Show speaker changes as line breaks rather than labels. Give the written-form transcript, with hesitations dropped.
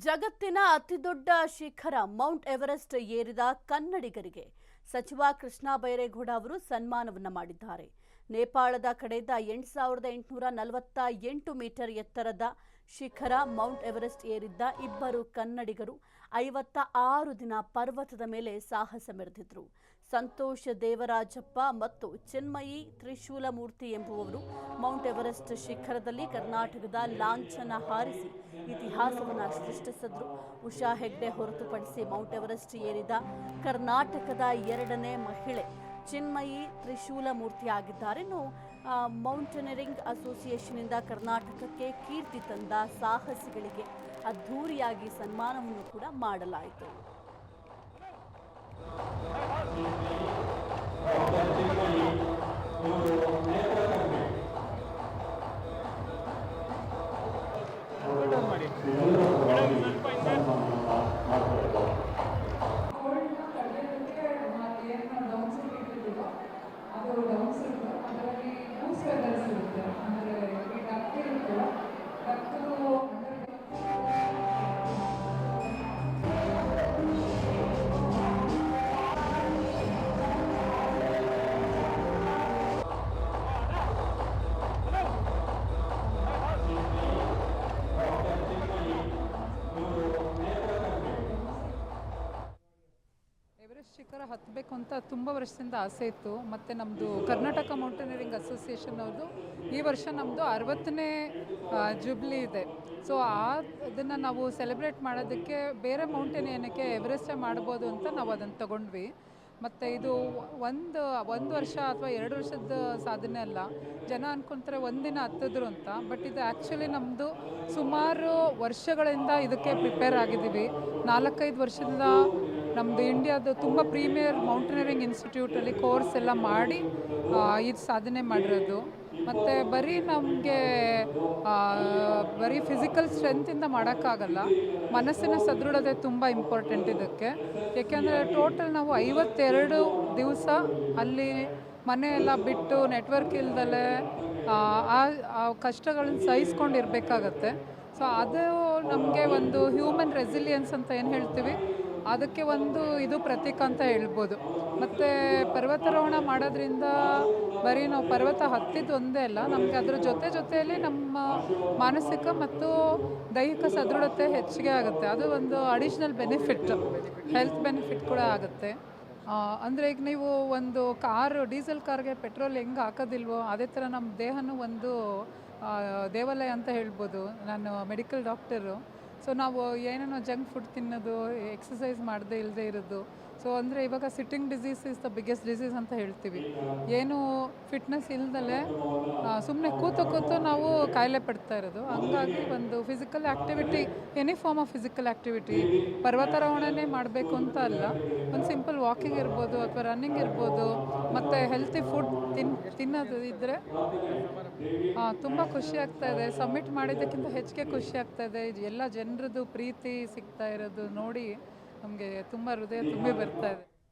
ಜಗತ್ತಿನ ಅತಿದೊಡ್ಡ ಶಿಖರ ಮೌಂಟ್ ಎವರೆಸ್ಟ್ ಏರಿದ ಕನ್ನಡಿಗರಿಗೆ ಸಚಿವ ಕೃಷ್ಣ ಬೈರೇಗೌಡ ಅವರು ಸನ್ಮಾನವನ್ನ ಮಾಡಿದ್ದಾರೆ. ನೇಪಾಳದ ಕಡೆಯಿಂದ 8848 ಮೀಟರ್ ಎತ್ತರದ ಶಿಖರ ಮೌಂಟ್ ಎವರೆಸ್ಟ್ ಏರಿದ್ದ ಇಬ್ಬರು ಕನ್ನಡಿಗರು 56 ದಿನ ಪರ್ವತದ ಮೇಲೆ ಸಾಹಸ ಮೆರೆದಿದ್ರು. ಸಂತೋಷ್ ದೇವರಾಜಪ್ಪ ಮತ್ತು ಚಿನ್ಮಯಿ ತ್ರಿಶೂಲಮೂರ್ತಿ ಎಂಬುವವರು ಮೌಂಟ್ ಎವರೆಸ್ಟ್ ಶಿಖರದಲ್ಲಿ ಕರ್ನಾಟಕದ ಲಾಂಛನ ಹಾರಿಸಿ ಇತಿಹಾಸವನ್ನು ಸೃಷ್ಟಿಸಿದ್ರು. ಉಷಾ ಹೆಗ್ಡೆ ಹೊರತುಪಡಿಸಿ ಮೌಂಟ್ ಎವರೆಸ್ಟ್ ಏರಿದ ಕರ್ನಾಟಕದ ಎರಡನೇ ಮಹಿಳೆ ಚಿನ್ಮಯಿ ತ್ರಿಶೂಲಮೂರ್ತಿ ಆಗಿದ್ದಾರೆ. ಮೌಂಟೇನಿಯರಿಂಗ್ ಅಸೋಸಿಯೇಷನ್ನಿಂದ ಕರ್ನಾಟಕಕ್ಕೆ ಕೀರ್ತಿ ತಂದ ಸಾಹಸಿಗಳಿಗೆ ಅದ್ಧೂರಿಯಾಗಿ ಸನ್ಮಾನವನ್ನು ಕೂಡ ಮಾಡಲಾಯಿತು.
ಎವರೆಸ್ಟ್ ಶಿಖರ ಹತ್ತಬೇಕು ಅಂತ ತುಂಬ ವರ್ಷದಿಂದ ಆಸೆ ಇತ್ತು. ಮತ್ತು ನಮ್ಮದು ಕರ್ನಾಟಕ ಮೌಂಟೇನಿಯರಿಂಗ್ ಅಸೋಸಿಯೇಷನ್ ಅವ್ರದ್ದು ಈ ವರ್ಷ ನಮ್ಮದು 60ನೇ ಜುಬ್ಲಿ ಇದೆ. ಸೊ ಅದನ್ನು ನಾವು ಸೆಲೆಬ್ರೇಟ್ ಮಾಡೋದಕ್ಕೆ ಬೇರೆ ಮೌಂಟೇನ್ ಏನಕ್ಕೆ ಎವರೆಸ್ಟೇ ಮಾಡ್ಬೋದು ಅಂತ ನಾವು ಅದನ್ನು ತಗೊಂಡ್ವಿ. ಮತ್ತು ಇದು ಒಂದು ವರ್ಷ ಅಥವಾ 2 ವರ್ಷದ ಸಾಧನೆ ಅಲ್ಲ. ಜನ ಅಂದ್ಕೊತಾರೆ ಒಂದಿನ ಹತ್ತಿದ್ರು ಅಂತ. ಬಟ್ ಇದು ಆ್ಯಕ್ಚುಲಿ ನಮ್ಮದು ಸುಮಾರು ವರ್ಷಗಳಿಂದ ಇದಕ್ಕೆ ಪ್ರಿಪೇರ್ ಆಗಿದ್ದೀವಿ. 4-5 ವರ್ಷದಿಂದ ನಮ್ಮದು ಇಂಡಿಯಾದ ತುಂಬ ಪ್ರೀಮಿಯರ್ ಮೌಂಟೇನಿಯರಿಂಗ್ ಇನ್ಸ್ಟಿಟ್ಯೂಟಲ್ಲಿ ಕೋರ್ಸ್ ಎಲ್ಲ ಮಾಡಿ ಇದು ಸಾಧನೆ ಮಾಡಿರೋದು. ಮತ್ತು ಬರೀ ಫಿಸಿಕಲ್ ಸ್ಟ್ರೆಂತಿಂದ ಮಾಡೋಕ್ಕಾಗಲ್ಲ, ಮನಸ್ಸಿನ ಸದೃಢತೆ ತುಂಬ ಇಂಪಾರ್ಟೆಂಟ್ ಇದಕ್ಕೆ. ಏಕೆಂದರೆ ಟೋಟಲ್ ನಾವು 52 ದಿವಸ ಅಲ್ಲಿ ಮನೆಯೆಲ್ಲ ಬಿಟ್ಟು ನೆಟ್ವರ್ಕ್ ಇಲ್ದಲೇ ಆ ಕಷ್ಟಗಳನ್ನು ಸಹಿಸ್ಕೊಂಡಿರ್ಬೇಕಾಗತ್ತೆ. ಸೊ ಅದು ನಮಗೆ ಒಂದು ಹ್ಯೂಮನ್ ರೆಸಿಲಿಯನ್ಸ್ ಅಂತ ಏನು ಹೇಳ್ತೀವಿ, ಅದಕ್ಕೆ ಇದು ಪ್ರತೀಕ ಅಂತ ಹೇಳ್ಬೋದು. ಮತ್ತು ಪರ್ವತಾರೋಹಣ ಮಾಡೋದ್ರಿಂದ ಬರೀ ನಾವು ಪರ್ವತ ಹತ್ತಿದ್ದು ಒಂದೇ ಅಲ್ಲ, ನಮಗೆ ಅದರ ಜೊತೆಯಲ್ಲಿ ನಮ್ಮ ಮಾನಸಿಕ ಮತ್ತು ದೈಹಿಕ ಸದೃಢತೆ ಹೆಚ್ಚಿಗೆ ಆಗುತ್ತೆ. ಅದು ಒಂದು ಅಡಿಷ್ನಲ್ ಬೆನಿಫಿಟ್, ಹೆಲ್ತ್ ಬೆನಿಫಿಟ್ ಕೂಡ ಆಗುತ್ತೆ. ಅಂದರೆ ಈಗ ನೀವು ಒಂದು ಡೀಸೆಲ್ ಕಾರ್ಗೆ ಪೆಟ್ರೋಲ್ ಹೆಂಗೆ ಹಾಕೋದಿಲ್ವೋ ಅದೇ ಥರ ನಮ್ಮ ದೇಹನೂ ಒಂದು ದೇವಾಲಯ ಅಂತ ಹೇಳ್ಬೋದು. ನಾನು ಮೆಡಿಕಲ್ ಡಾಕ್ಟರು. ಸೊ ನಾವು ಏನೇನೋ ಜಂಕ್ ಫುಡ್ ತಿನ್ನೋದು, ಎಕ್ಸಸೈಸ್ ಮಾಡದೇ ಇಲ್ಲದೆ ಇರೋದು. ಸೊ ಅಂದರೆ ಇವಾಗ sitting disease is the biggest disease ಅಂತ ಹೇಳ್ತೀವಿ. ಏನು ಫಿಟ್ನೆಸ್ ಇಲ್ದಲೇ ಸುಮ್ಮನೆ ಕೂತು ನಾವು ಕಾಯಿಲೆ ಪಡ್ತಾ ಇರೋದು. ಹಂಗಾಗಿ ಒಂದು physical activity, any form of physical activity, ಪರ್ವತಾರೋಹಣನೇ ಮಾಡಬೇಕು ಅಂತ ಅಲ್ಲ, ಒಂದು ಸಿಂಪಲ್ ವಾಕಿಂಗ್ ಇರ್ಬೋದು ಅಥವಾ ರನ್ನಿಂಗ್ ಇರ್ಬೋದು, ಮತ್ತು ಹೆಲ್ತಿ ಫುಡ್ ತಿನ್ನೋದು ಇದ್ದರೆ ತುಂಬ ಖುಷಿ ಆಗ್ತಾಯಿದೆ. ಸಬ್ಮಿಟ್ ಮಾಡಿದ್ದಕ್ಕಿಂತ ಹೆಚ್ಚಿಗೆ ಖುಷಿ ಆಗ್ತಾಯಿದೆ. ಎಲ್ಲ ಜನರದ್ದು ಪ್ರೀತಿ ಸಿಗ್ತಾ ಇರೋದು ನೋಡಿ ನಮಗೆ ತುಂಬ ಹೃದಯ ತುಂಬಿ ಬರ್ತಾಯಿದೆ.